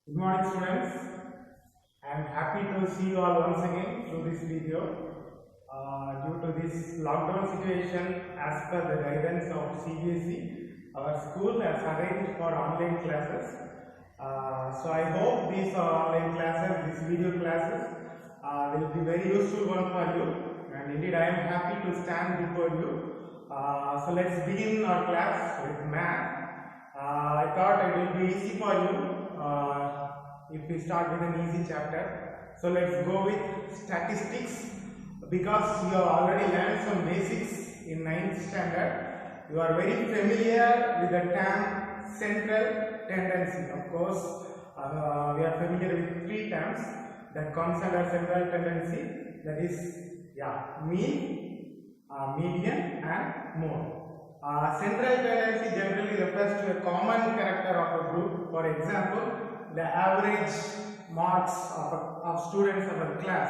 Good morning students. I am happy to see you all once again through this video. Due to this lockdown situation, as per the guidance of CBSE, our school has arranged for online classes. So I hope these online classes, these video classes will be very useful one for you, and indeed I am happy to stand before you. So let's begin our class with math. I thought it will be easy for you if we start with an easy chapter. So let's go with statistics, because you have already learned some basics in 9th standard. You are very familiar with the term central tendency. Of course, we are familiar with three terms that comes under central tendency, that is mean, median and mode. Central tendency generally refers to a common character of a group. For example, the average marks of students of a class,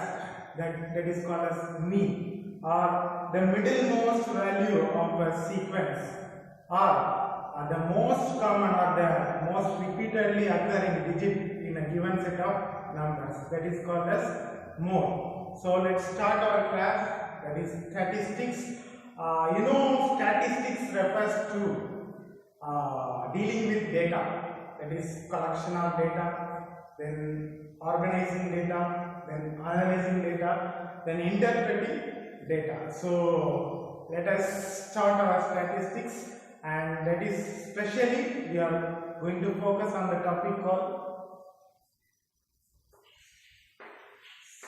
that is called as mean, or the middlemost value of a sequence, or the most common or the most repeatedly occurring digit in a given set of numbers, that is called as mode. So let's start our class, that is statistics. Statistics refers to dealing with data, that is collection of data, then organizing data, then analyzing data, then interpreting data. So let us start our statistics, and that is specially we are going to focus on the topic called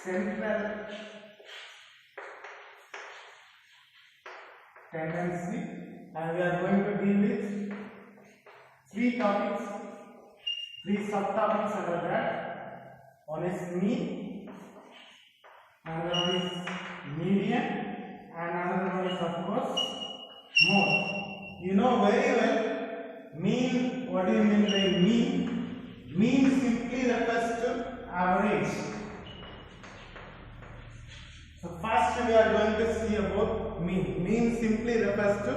central tendency, and we are going to deal with three topics, three subtopics under that. One is mean, another one is median, and another one is of course mode. You know very well mean. What do you mean by mean? Mean simply refers to average. So first we are going to see about mean. Mean simply refers to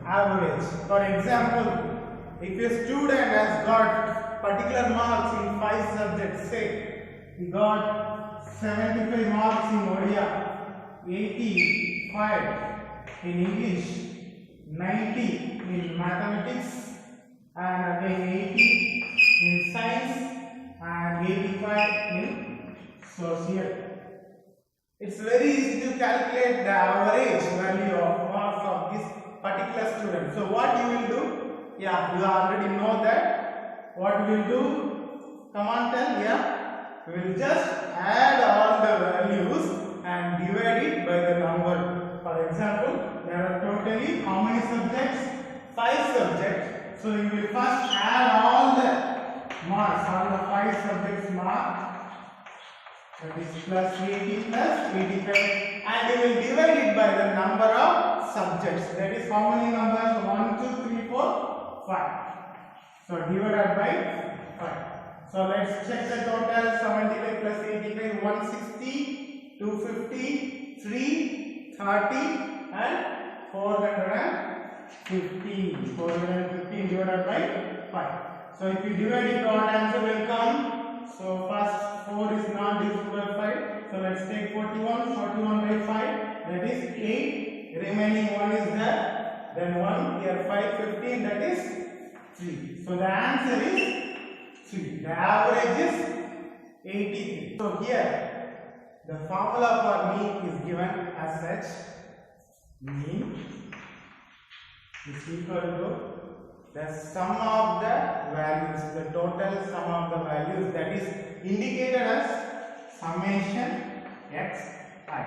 average. For example, if a student has got particular marks in 5 subjects, say he got 75 marks in Odia, 85 in English, 90 in mathematics, and again 80 in science, and 85 in social. It's very easy to calculate the average value of marks of this particular student. So what you will do? Yeah, you already know that. What we will do? Come on, tell. Yeah, we will just add all the values and divide it by the number. For example, there are totally how many subjects? 5 subjects. So you will first add all the marks, all the 5 subjects mark. That is plus 80 plus 85, and you will divide it by the number of subjects. That is how many numbers? 1, 2, 3, 4, 5. So divided by 5. So let's check the total. 75 plus 85, 160, 250, 330, and 450. 450 divided by 5. So if you divide it, what answer will come? So first 4 is not divisible by 5. So let's take 41. 41 by 5, that is 8. Remaining 1 is there. Then 1 here, 5, 15, that is 3. So the answer is 3. The average is 83. So here the formula for mean is given as such. Mean is equal to the sum of the values, the total sum of the values, that is indicated as summation xi.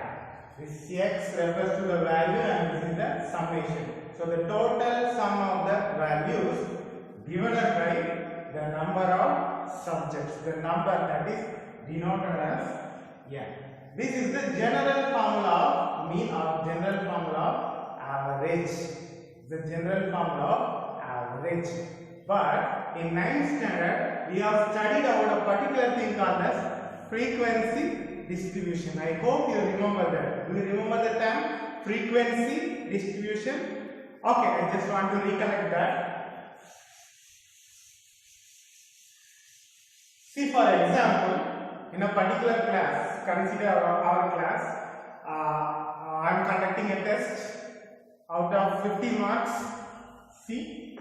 This x refers to the value and this is the summation. So the total sum of the values divided by the number of subjects, the number that is denoted as n. This is the general formula of mean, or general formula of average. The general formula of average. But in 9th standard, we have studied about a particular thing called as frequency distribution. I hope you remember that. Do you remember the term frequency distribution? Okay, I just want to recollect that. See, for example, in a particular class, consider our class, I am conducting a test out of 50 marks. See,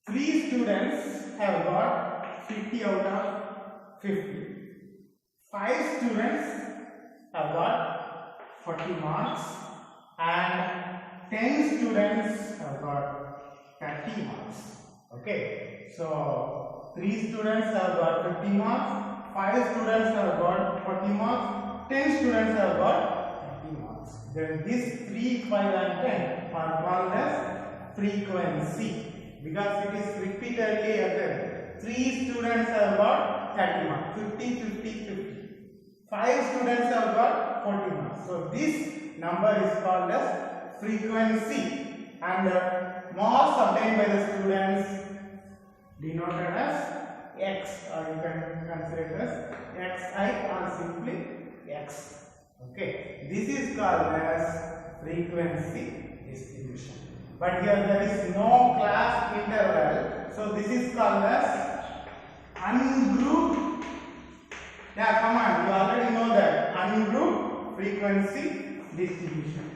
3 students have got 50 out of 50. 5 students have got 40 marks and 10 students have got 30 marks. Okay, so 3 students have got 50 marks, 5 students have got 40 marks, 10 students have got 30 marks. Then these 3, 5 and 10 are called as frequency because it is repeatedly occurring. 3 students have got 30 marks, 50, 50, 50. 5 students have got 40 marks. So this number is called as frequency, and marks obtained by the students denoted as X, or you can consider it as Xi or simply X. Okay, this is called as frequency distribution. But here there is no class interval, so this is called as ungrouped. Yeah, come on, you already know that ungrouped frequency distribution.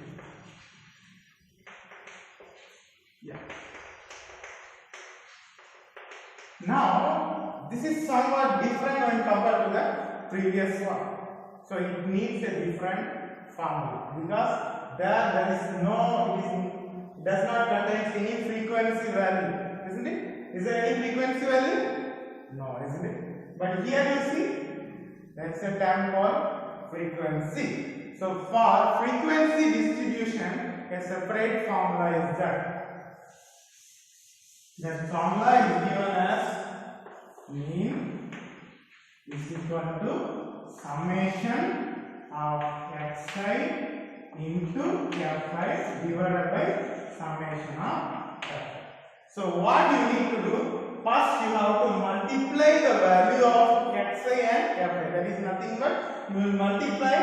Yeah. Now, this is somewhat different when compared to the previous one. So it needs a different formula because there is no, it does not contain any frequency value, isn't it? Is there any frequency value? No, isn't it? But here you see, that's a term called frequency. So for frequency distribution, a separate formula is there. That formula is given as mean is equal to summation of xi into fi divided by summation of fi. So what you need to do? First you have to multiply the value of xi and fi. That is nothing but you will multiply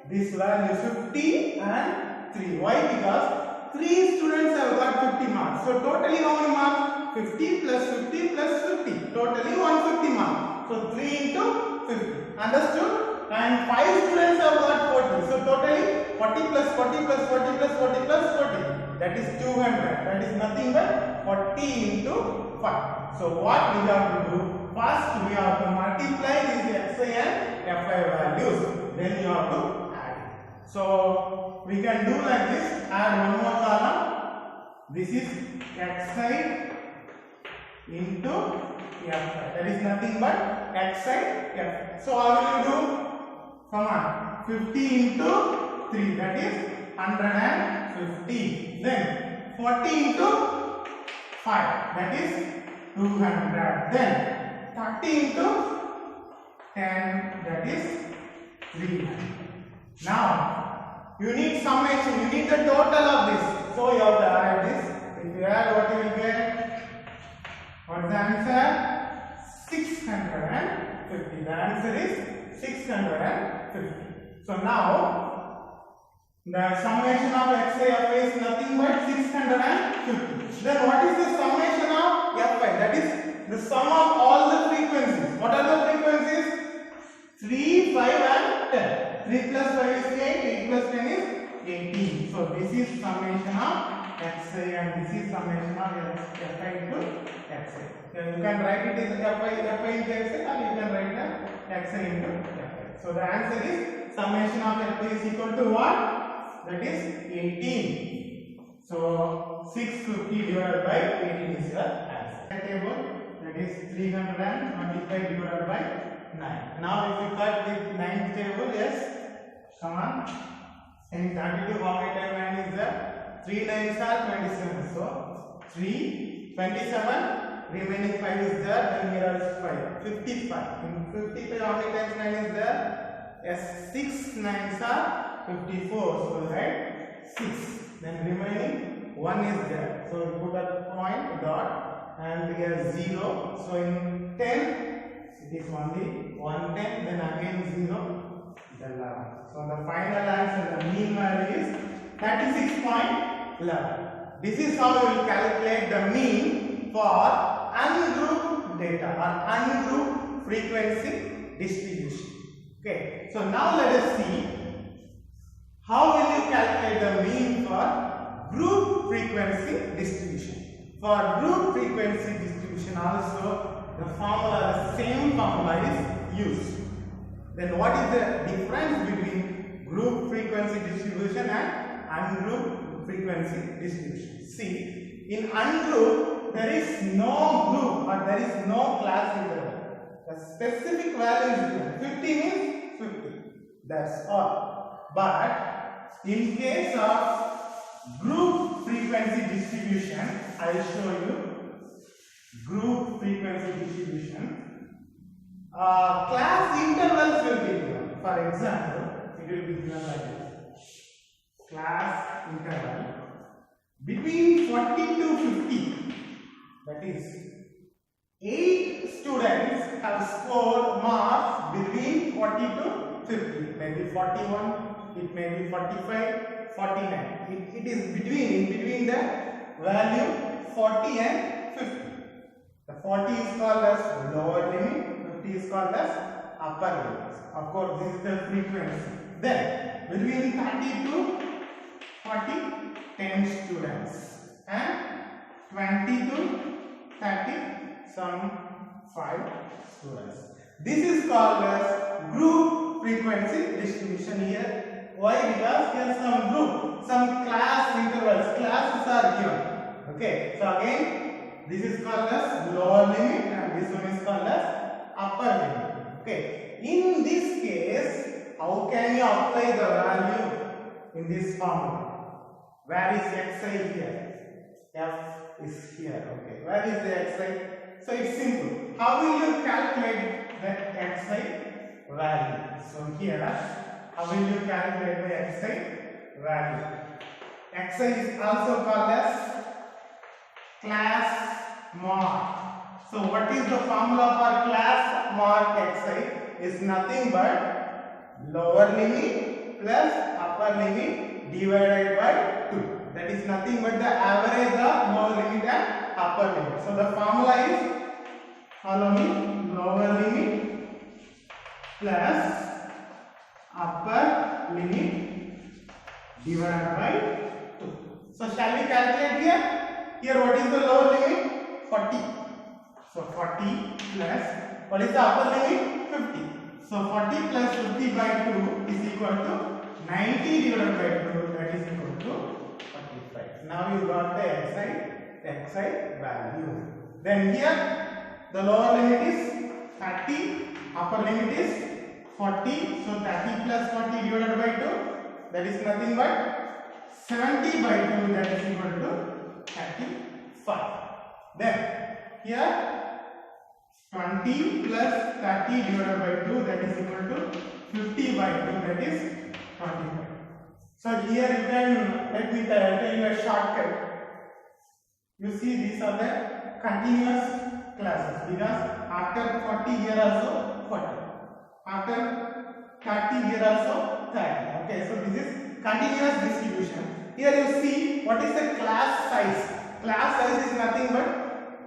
this value 50 and 3. Why? Because 3 students have got 50 marks. So totally how many marks? 50 plus 50 plus 50. Totally 150 marks. So 3 into 50. Understood? And 5 students have got 40. So totally 40 plus 40 plus 40 plus 40 plus 40. That is 200. That is nothing but 40 into 5. So what we have to do? First we have to multiply these xi and fi values. Then you have to add it. So we can do like this. Add one more column. This is xi into fi. That is nothing but xi fi. So how will you do? Come on. 50 into 3. That is 150. Then 40 into 5. That is 200. Then 30 into 10. That is 300. Now you need summation. You need the total of this. So you have to add this. If you add, what you will get? What is the answer? 650. The answer is 650. So now the summation of xi fi is nothing but 650. Then what is the summation of fi? That is the sum of all the frequencies. What are the frequencies? 3, 5 and 10. 3 plus 5 is 8, 8 plus 10 is 18. So this is summation of xi and this is summation of fi into xi. You can write it as fi into xi, or you can write the xi into fi. So the answer is summation of fi is equal to what? That is 18. So 650 divided by 18 is your answer. Table, that is 325 divided by 9. Now if you cut the 9th table, yes, come on. In 32, how many times 9 is there? 3 9s are 27. So 3, 27. Remaining 5 is there, then here is 5. 55. In 55, how many times 9 is there? Yes, 6 9s are 54. So write 6. Then remaining 1 is there. So we put a point, dot, and here 0. So in 10, it is only 110, then again 0, then 11. So the final answer, the mean value is 36.11. This is how we will calculate the mean for ungrouped data or ungrouped frequency distribution. Okay, so now let us see how will you calculate the mean for group frequency distribution. For group frequency distribution also the formula, the same formula is used. Then what is the difference between group frequency distribution and ungrouped frequency distribution? See, in ungrouped there is no group or there is no class interval. The specific value is given. 50 means 50. That's all. But in case of group frequency distribution, I will show you group frequency distribution. Class intervals will be given. For example, it will be given like this. Class interval between 40 to 50. That is, 8 students have scored marks between 40 to 50. Maybe 41, it may be 45, 49. It is between the value 40 and 50. The 40 is called as lower limit, 50 is called as upper limit. Of course, this is the frequency. Then, between 30 to 40, 10 students. And 20 to 30, some 5 students. This is called as group frequency distribution here. Why? Because here some group, some class intervals, classes are given. Okay, so again, this is called as lower limit and this one is called as upper limit. Okay, in this case, how can you apply the value in this formula? Where is xi here? F is here. Okay, where is the xi? So it's simple. How will you calculate the xi value? So here, how will you calculate the xi value? Xi is also called as class mark. So what is the formula for class mark xi? Is nothing but lower limit plus upper limit divided by 2. That is nothing but the average of lower limit and upper limit. So the formula is, follow me, lower limit plus upper limit divided by 2. So shall we calculate here? Here what is the lower limit? 40. So 40 plus, what is the upper limit? 50. So 40 plus 50 by 2 is equal to 90 divided by 2, that is equal to 45. Now you got the xi value. Then here the lower limit is 30, upper limit is 40. So 30 plus 40 divided by 2, that is nothing but 70 by 2, that is equal to 35. Then here 20 plus 30 divided by 2, that is equal to 50 by 2, that is 25. So here you can, let me tell you a shortcut. You see these are the continuous classes because after 40 here also 40. After 30 here also 30. Okay, so this is continuous distribution. Here you see what is the class size. Class size is nothing but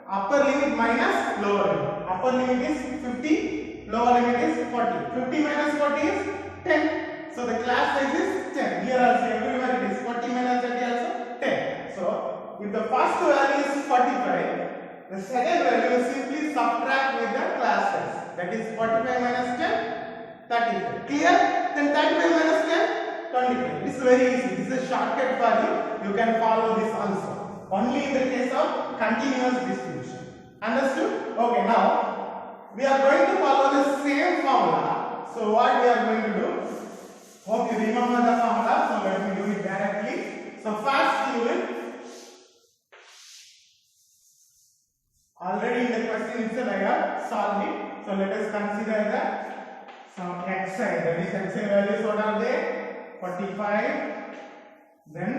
upper limit minus lower limit. Upper limit is 50, lower limit is 40. 50 minus 40 is 10. So the class size is 10. Here also everywhere it is 40 minus 30 also 10. So if the first value is 45, the second value is simply subtract with the class size. That is 45 minus 10, 35. Clear? Then 35 minus 10, 25. This is very easy. This is a shortcut for you. You can follow this also. Only in the case of continuous distribution. Understood? Okay, now we are going to follow the same formula. So what we are going to do? Hope you remember the formula. So let me do it directly. So first you will, already in the question itself I have solved it. So let us consider the some xi. That is xi values. What are they? 45, then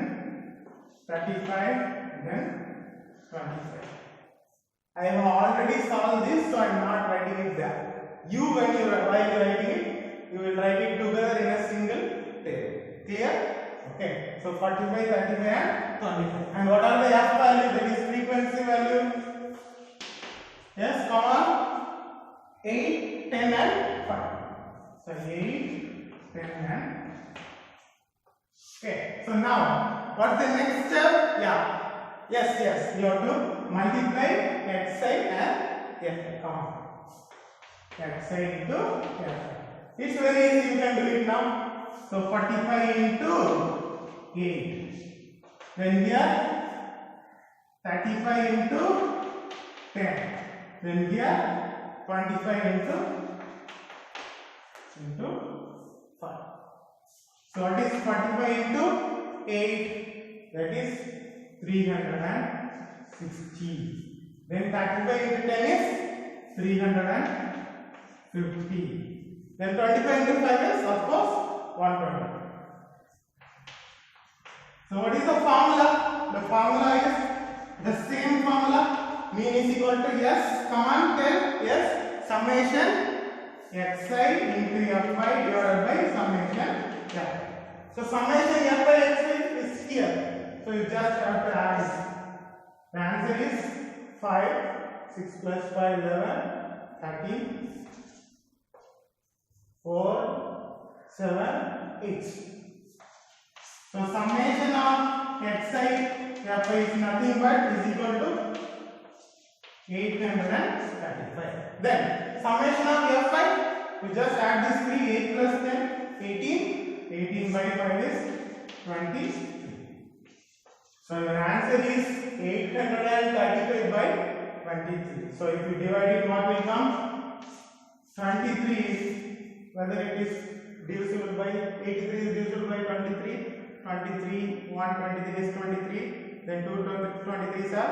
35. Then 25. I have already solved this, so I am not writing it there. While you are writing it, you will write it together in a single table. Clear? Okay. So 45, 35 and 25. And what are the f values? That is frequency value. Yes, come on. 8, 10 and 5. So 8, 10 and okay. So now what's the next step? Yeah. Yes. You have to multiply xi and fi. Come on. Xi into fi. It's very easy. You can do it now. So 45 into 8. Then here 35 into 10. Then here 25 into 5. So what is 45 into 8? That is 360. Then 35 into 10 is 350. Then 25 into 5 is of course 120. So what is the formula? The formula is the same formula. Mean is equal to S. Come on, tell. Yes. Summation xi into fi divided by summation fi. So summation fi xi is here. So you just have to add it. The answer is 5. 6 plus 5, 11, 13, 4, 7, 8. So summation of xi fi is nothing but is equal to 835. Then summation of fi, we just add this 3. 8 plus 10, 18. 18 by 5 is 23. So your answer is 835 by 23. So if you divide it, what will come? 23 is, whether it is divisible by 83 is divisible by 23. 23, 123 is 23. Then 2 23s are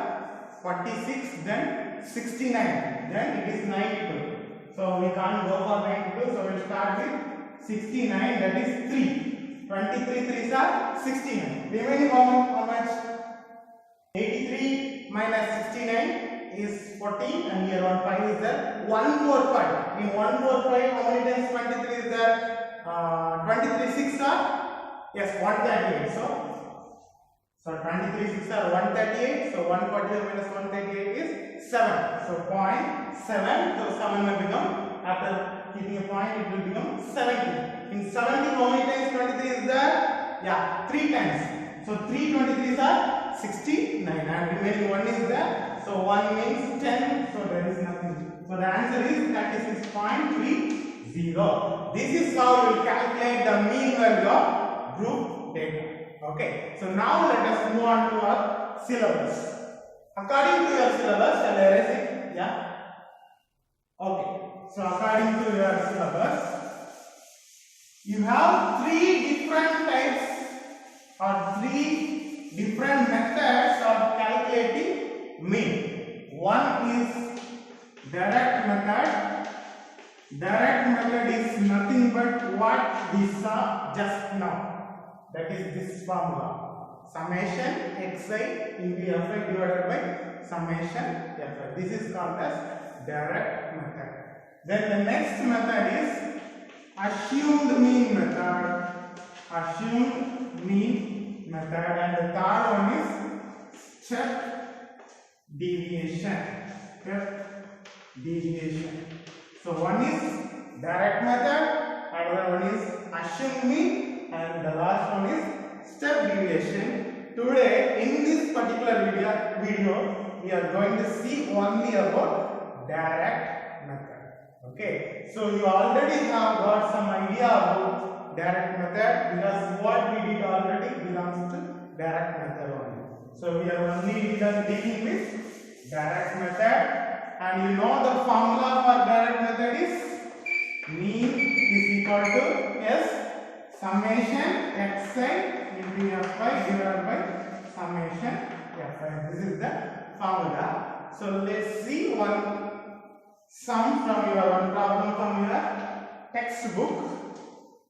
46. Then 69. Then it is 92. So we can't go for 92. So we'll start with 69. That is 3. 23 3s are 69. Remaining how much? 83 minus 69 is 14, and here 1 5 is there. 145. In 145, how many times 23 is there? 23 6 are, yes, 138. So 23 6 are 138. So 145 minus 138 is 7. So 0.7. So 7 will become, after keeping a point, it will become 70. In 70, how many times 23 is there? Yeah, 3 times. So 3 23s are 69, and remaining 1 is there. So 1 means 10. So there is nothing. So the answer is 36.30. This is how we will calculate the mean value of group data. Okay. So now let us move on to our syllabus. According to your syllabus, shall I erase it? Yeah. Okay. So according to your syllabus, you have 3 different types or 3 different methods of calculating mean. One is direct method. Direct method is nothing but what we saw just now. That is this formula. Summation xi into fi divided by summation fi. This is called as direct method. Then the next method is assumed mean method. Assumed mean method, and the third one is step deviation. Step deviation. So one is direct method, another one is assumed mean, and the last one is step deviation. Today in this particular video we are going to see only about direct method. Okay, so you already have got some idea about direct method, because what we did already belongs to direct method only. So we are only dealing with direct method, and you know the formula for direct method is mean is equal to S summation xi into fi divided by summation fi. This is the formula. So let's see one sum from your problem from your textbook.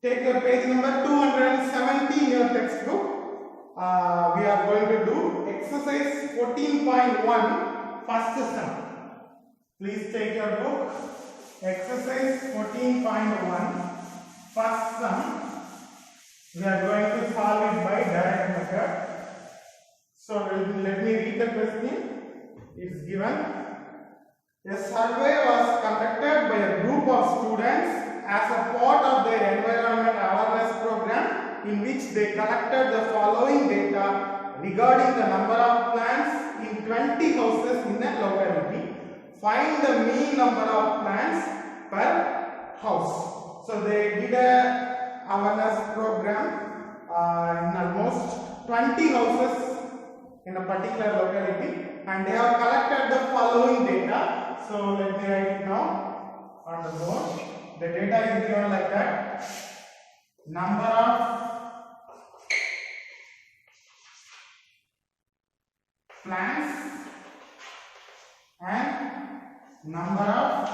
Take your page number 270 in your textbook. We are going to do exercise 14.1 first sum. Please take your book. Exercise 14.1 first sum. We are going to solve it by direct method. So let me read the question. It's given. A survey was conducted by a group of students as a part of their environment awareness program, in which they collected the following data regarding the number of plants in 20 houses in a locality. Find the mean number of plants per house. So they did a awareness program in almost 20 houses in a particular locality, and they have collected the following data. So let me write it now on the board. The data is given like that. Number of plants and number of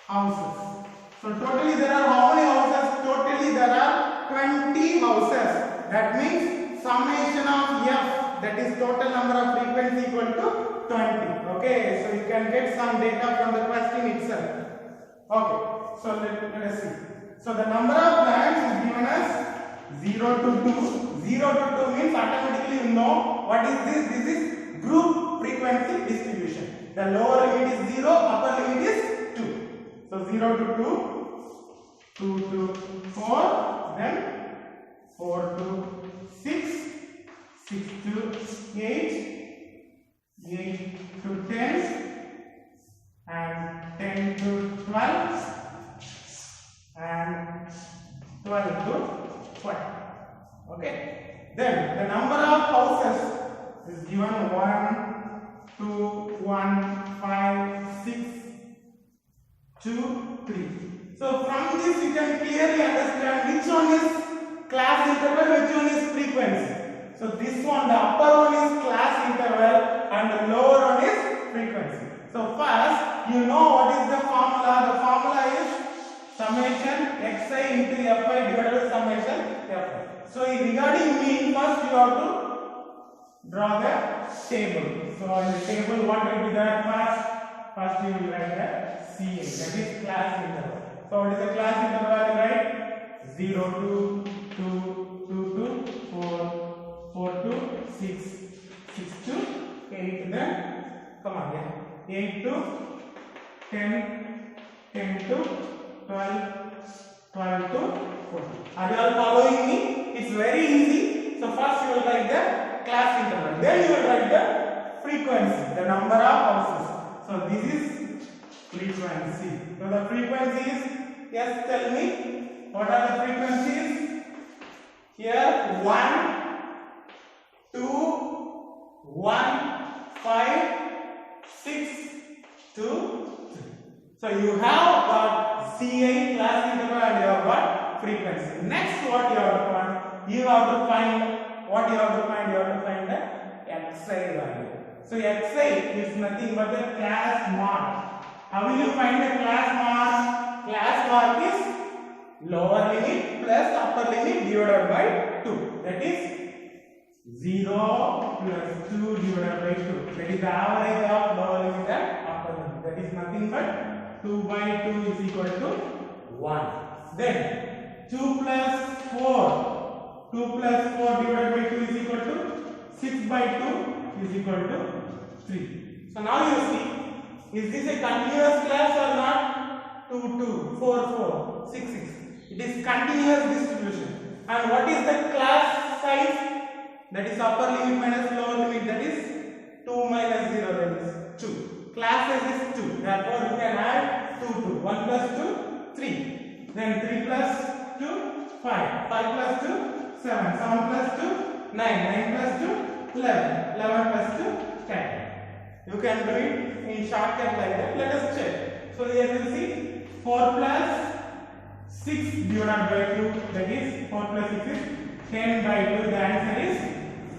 houses. So totally there are how many houses? Totally there are 20 houses. That means summation of F, that is total number of frequency, equal to 20. Okay, so you can get some data from the question itself. Okay, so let us see. So the number of plants is given as 0 to 2. 0 to 2 means automatically you know what is this? This is group frequency distribution. The lower limit is 0, upper limit is 2. So 0 to 2, 2 to 4, then 4 to 6, 6 to 8, 8 to 10, and 10 to 12, and 12 to 12. Okay. Then the number of houses is given 1, 2, 1, 5, 6, 2, 3. So from this you can clearly understand which one is class interval, which one is frequency. So this one, the upper one is class interval and the lower one is frequency. So first you know what is the formula. The formula is summation xi into fi divided by summation fi. So regarding mean, first you have to draw the table. So in the table what will be there first? First you will write the CA, that is class interval. So what is the class interval, right? 0 to 2, 2 to 4, 4 to 6, 6 to 8, then come on, 8 to 10, 10 to 12, 12 to 14. Are you all following me? It's very easy. So first you will write the class interval, then you will write the frequency, the number of houses. So this is frequency. So the frequency is, yes, tell me, what are the frequencies? Here 1, 2, 1, 5, 6, 2, 3. So you have got CI, class interval, and you have got frequency. Next what you have to find? You have to find what you have to find? You have to find the xi value. So xi is nothing but the class mark. How will you find the class mark? Class mark is lower limit plus upper limit divided by 2. That is 0 plus 2 divided by 2. That is the average of lower limit and upper limit. That is nothing but 2 by 2 is equal to 1. Then 2 plus 4. 2 plus 4 divided by 2 is equal to 6 by 2 is equal to 3. So now you see, is this a continuous class or not? 2, 2, 4, 4, 6, 6. It is continuous distribution. And what is the class size? That is upper limit minus lower limit, that is 2 minus 0, that is 2. Class size is 2. Therefore you can add 2, 2. 1 plus 2, 3. Then 3 plus 2, 5. 5 plus 2, 7. 7 plus 2, 9. 9 plus 2, 11. 11 plus 2, 10. You can do it in shortcut like that. Let us check. So here you see 4 plus 6 divided by 2, that is 4 plus 6 is 10 by 2. The answer is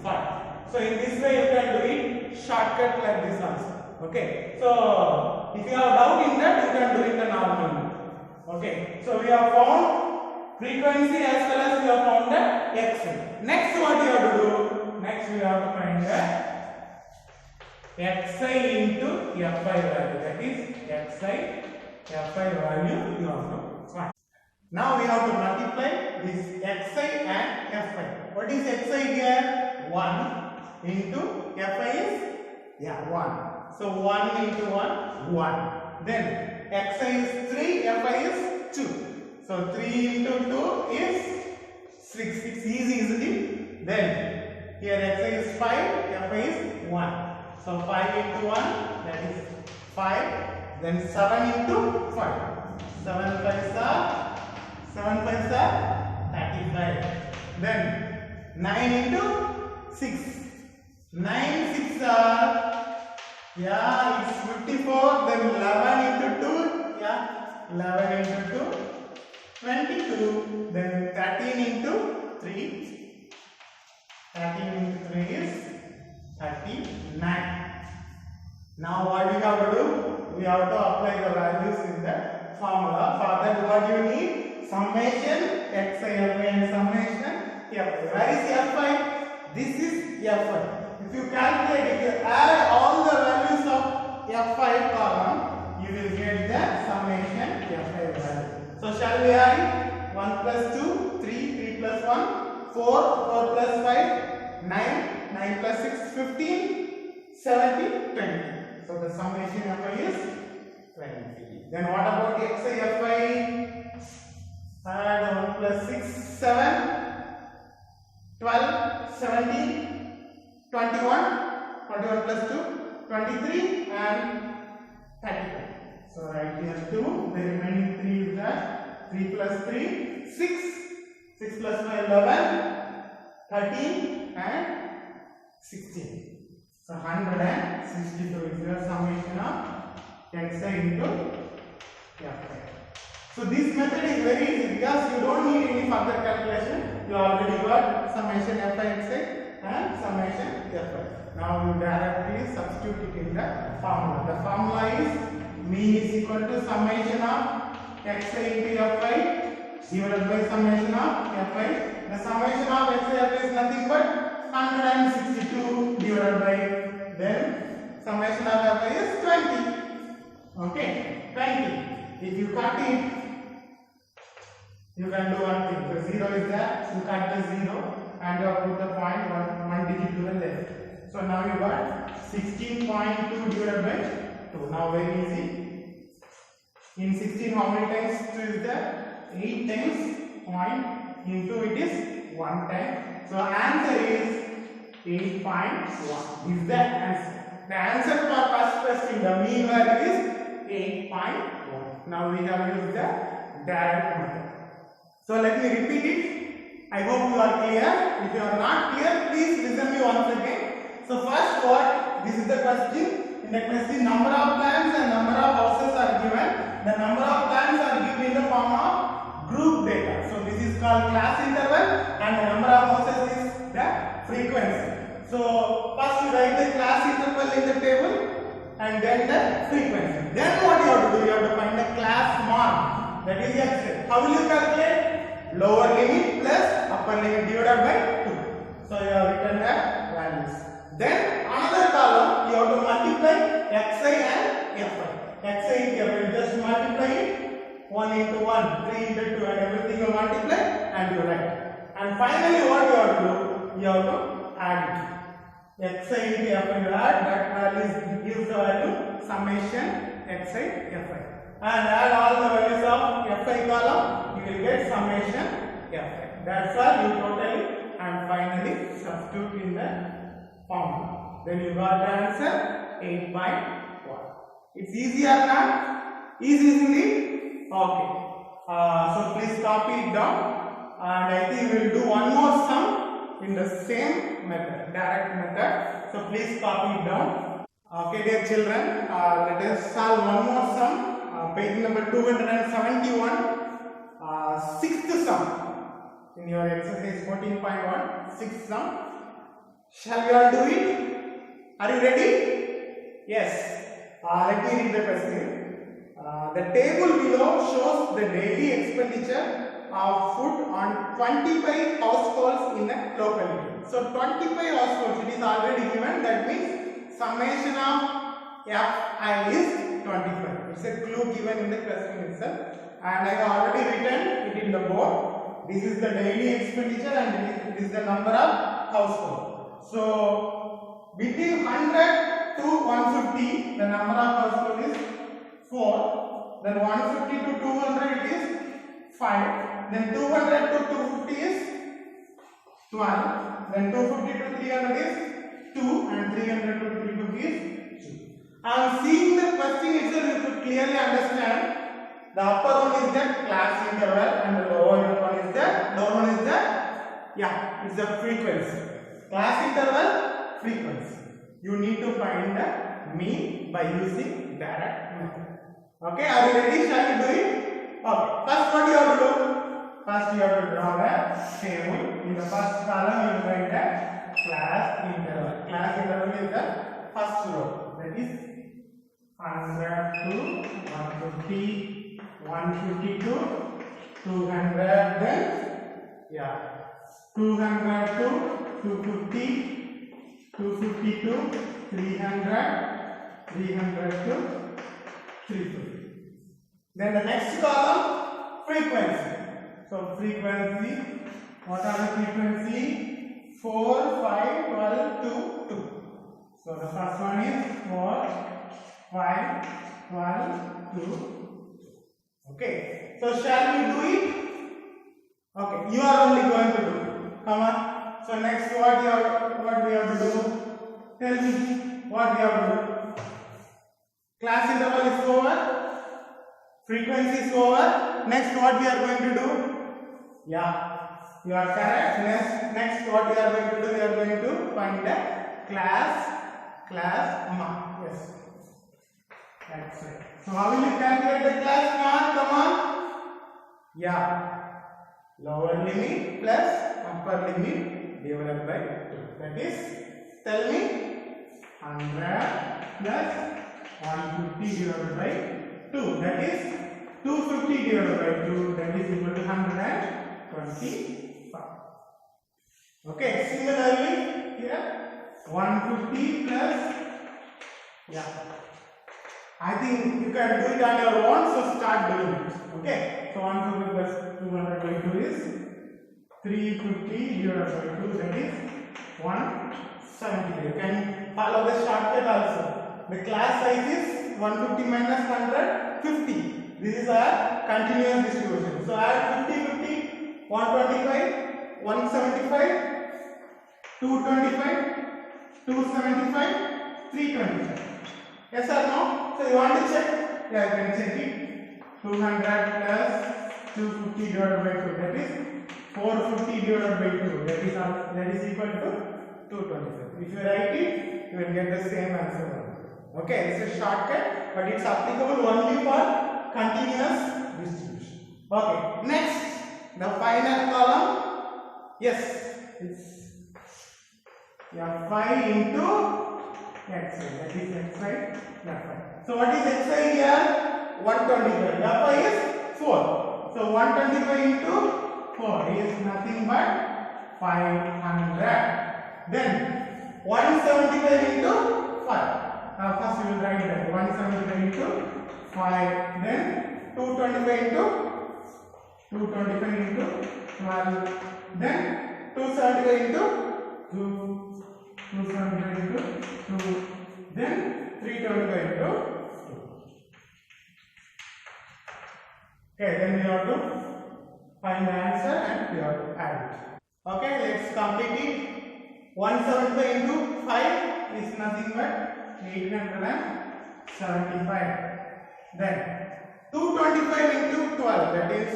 5. So in this way you can do it shortcut like this also. Okay. So if you have doubt in that, you can do it the normal way. Okay. So we have found frequency as well as we have found the xi. Next what you have to do? Next we have to find the xi into fi value. That is xi, fi value you have to find. Now we have to multiply this xi and fi. What is xi here? 1 into fi is 1. So 1 into 1, 1. Then xi is 3, fi is 2. So 3 into 2 is 6. It's easy, isn't it? Then here xi is 5, fi is 1. So 5 into 1, that is 5. Then 7 into 5. 7 5s are 35. Then 9 into 6. 9 6 are, yeah, it's 54. Then 11 into 2, yeah, 11 into 2, 22. Then 13 into 3. 13 into 3 is 39. Now what we have to do? We have to apply the values in the formula. For that, what you need? Summation xi fi and summation fi. Where is fi? This is fi. If you calculate, if you add all the values of fi column, you will get the summation fi value. So shall we add it? 1 plus 2, 3, 3 plus 1, 4, 4 plus 5, 9, 9 plus 6, 15, 17, 20. So the summation fi is 20. Then what about xi fi? Add 1 plus 6, 7, 12, 17, 21, 21 plus 2, 23 and 35. So right here 2, the remaining 3 is that 3 plus 3, 6, 6 plus 5, 11, 13 and 16. So 162 is your summation of xi into fi. So this method is very easy because you don't need any further calculation. You already got summation fi xi and summation fi. Now you directly substitute it in the formula. The formula is mean is equal to summation of xi into fi divided by summation of fi. The summation of xi fi is nothing but 162 divided by, then summation of fi is 20. Okay, 20. If you cut it, you can do one thing. So 0 is there, you cut the 0 and you put the point one digit to the left. So now you got 16.2 divided by 2. Now very easy. In 16, how many times 2 is there? 8 times point into it is 1 time. So answer is 8.1. This is the answer. The answer for first question, the mean value is 8.1. Now we have used the direct method. So let me repeat it. I hope you are clear. If you are not clear, please listen me once again. So first what? This is the question. In the question, number of plants and number of houses are given. The number of plants are given in the form of group data. So this is called class interval and the number of houses is the frequency. So first you write the class interval in the table and then the frequency. Then what you have to do? You have to find the class mark. That is x. How will you calculate? Lower limit plus upper limit divided by 2. So you have written the values. Then another column you have to multiply xi and fi. Xi and fi, just multiply it. 1 into 1, 3 into 2 and everything you multiply and you write. And finally what you have to do? You have to add it. Xi into fi you add, that value gives the value summation xi fi. And add all the values of fi column, you will get summation fi. That's all you totally and finally substitute in the formula. Then you got the answer 8.1. It's easy or not? Easy, isn't it? Okay. So please copy it down. And I think we will do one more sum in the same method, direct method. So please copy it down. Okay, dear children, let us solve one more sum. Page number 271. Sixth sum. In your exercise 14.1, sixth sum. Shall we all do it? Are you ready? Yes. Let me read the question. The table below shows the daily expenditure of food on 25 households in a locality. So 25 households, it is already given. That means summation of fi is 25. It's a clue given in the question itself. And I have already written it in the board. This is the daily expenditure and this is the number of households. So between 100 to 150, the number of possible is 4. Then 150 to 200 it is 5. Then 200 to 250 is 12. Then 250 to 300 is 2, and 300 to 350 is 2. And seeing the question itself, you could clearly understand the upper one is the class interval and the lower one is the it's the frequency. Class interval, frequency. You need to find the mean by using direct method. Okay, are you ready? Shall we do it? Okay. First, what you have to do? First, you have to draw a table. In the first column, you will write the class interval. Class interval is the first row. That is 100 to 150, 150 to 200, then 200 to 250, 250 to 300, 300 to 350. Then the next column, frequency. So frequency, what are the frequency? 4, 5, 12, 2, 2. So the first one is 4, 5, 12, 2. Okay. So shall we do it? Okay. You are only going to do. Come on. So next, what we have to do? Tell me what we have to do. Class interval is over. Frequency is over. Next, what we are going to do? Yeah, you are correct. Next, what we are going to do? We are going to find the class mark. Yes, that's right. So how will you calculate the class mark? Come on. Yeah, lower limit plus upper limit divided by 2. That is, tell me, 100 plus 150 divided by 2. That is 250 divided by 2. That is equal to 125. Okay. Similarly, here 150 plus. I think you can do it on your own. So start doing it. Okay. So 150 plus 200 by 2 is 350 divided by 2. That is 170. You can follow the shortcut also. The class size is 150 minus 100, 50. This is a continuous distribution. So add 50, 50, 125, 175, 225, 275, 325. Yes or no? So you want to check? Yeah, you can check it. 200 plus 250 divided by 2. That is 450 divided by 2. That is equal to 225. If you write it, you will get the same answer. Okay, it's a shortcut, but it's applicable only for continuous distribution. Okay, next, the final column. Yes, it's 5 into x. That is x, right? So what is xi here? 125. Fi is 4. So 125 into 4 is nothing but 500. Then 175 into 5. First we will write that 175 into 5, then 225 into 12, then 275 into 2, 275 into 2, then 325 into 2. Okay, then we have to find the answer and we have to add it. Okay, let's complete it. 175 into 5 is nothing but 875. Then 225 into 12, that is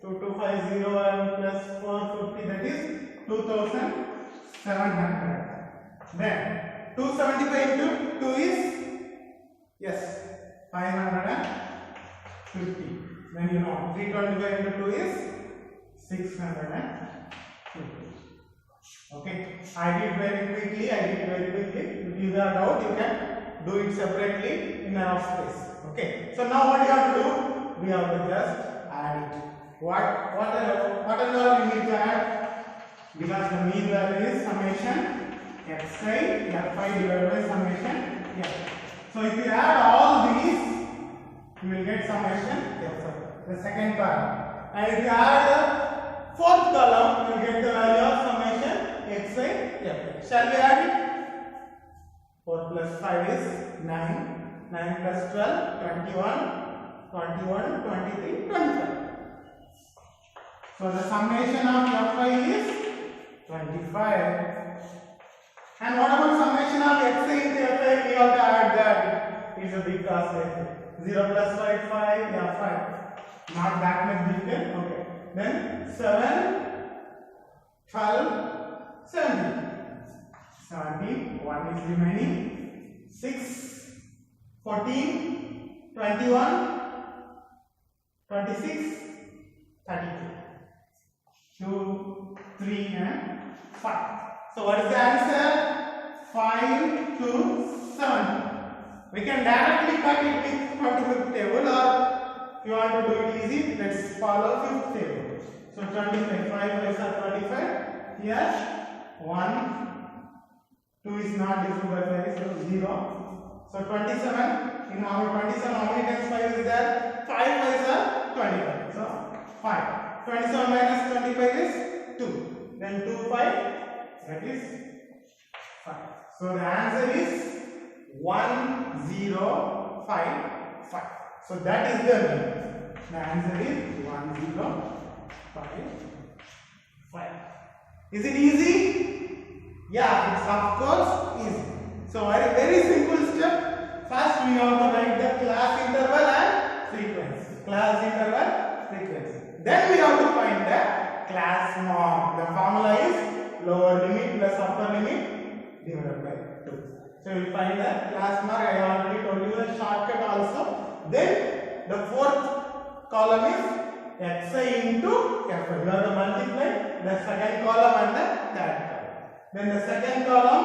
2250 plus 450, that is 2700. Then 275 into 2 is 550. Then you know 325 into 2 is 650. Okay, I did very quickly. If you have doubt, you can do it separately in enough space. Okay, so now what you have to do? We have to just add it. What all we need to add? Because the mean value is summation xi fi divided by summation f. So if you add all these, you will get summation fi, the second column. And if you add the fourth column, you will get the value of summation xi f. Shall we add it? 4 plus 5 is 9. 9 plus 12, 21, 21, 23, 25. So the summation of Fi is 25. And what about summation of Xi into Fi? We have to add that. It's a big task. 0 plus 5, 5, yeah, 5. Not that much difficult. Okay. Then 7, 12, 17. 17, 1 is remaining. 6, 14, 21, 26, 32. 2, 3 and 5. So what is the answer? 5 to 7. We can directly cut it with 25th table, or if you want to do it easy, let's follow 5th table. So 25, 5 is 25. Here 1, 2 is not divisible by 5, so 0. So 27. In our 27, how many times 5 is there? 5 is 25. So 5. 27 minus 25 is 2. Then 2, 5. That is 5. So the answer is 1, 0, 5, 5. So that is the answer. The answer is 1, 0, 5, 5. Is it easy? Yeah, it's of course easy. So very simple step. First we have to write the class interval and frequency. Class interval, frequency. Then we have to find the class norm. The formula is lower limit plus upper limit divided by 2. So we will find the class mark. I already told you the shortcut also. Then the fourth column is Xi into Fi. You have to multiply the second column and the third column. Then the second column,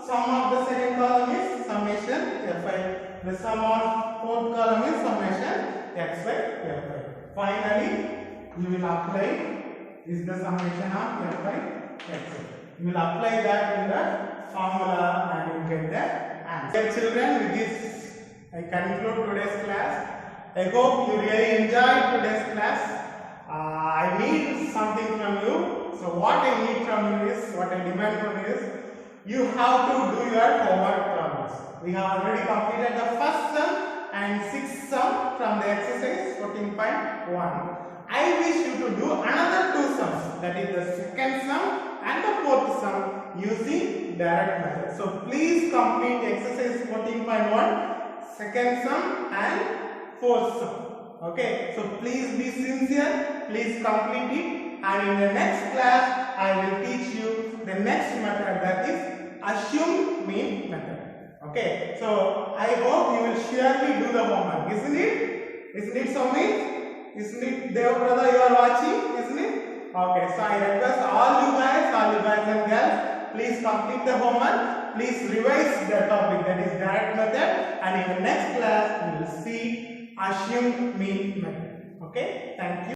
sum of the second column is summation Fi. The sum of fourth column is summation Xi, Fi. Finally, you will apply is the summation of Fi, Xi. You will apply that in the formula and you get the answer. Dear children, with this I conclude today's class. I hope you really enjoyed today's class. I need something from you. So what I need from you is, what I demand from you is, you have to do your homework problems. We have already completed the first sum and sixth sum from the exercise 14.1. I wish you to do another two sums, that is the second sum and the fourth sum using direct method. So please complete exercise 14.1, second sum and fourth sum. Okay, so please be sincere, please complete it, and in the next class I will teach you the next method, that is assume mean method. Okay, so I hope you will surely do the homework, isn't it? Isn't it, Soumit? Isn't it, Dev brother, you are watching, isn't it? Okay, so I request all you guys and girls, please complete the homework, please revise the topic, that is direct method, and in the next class we will see assume mean method. Okay, thank you.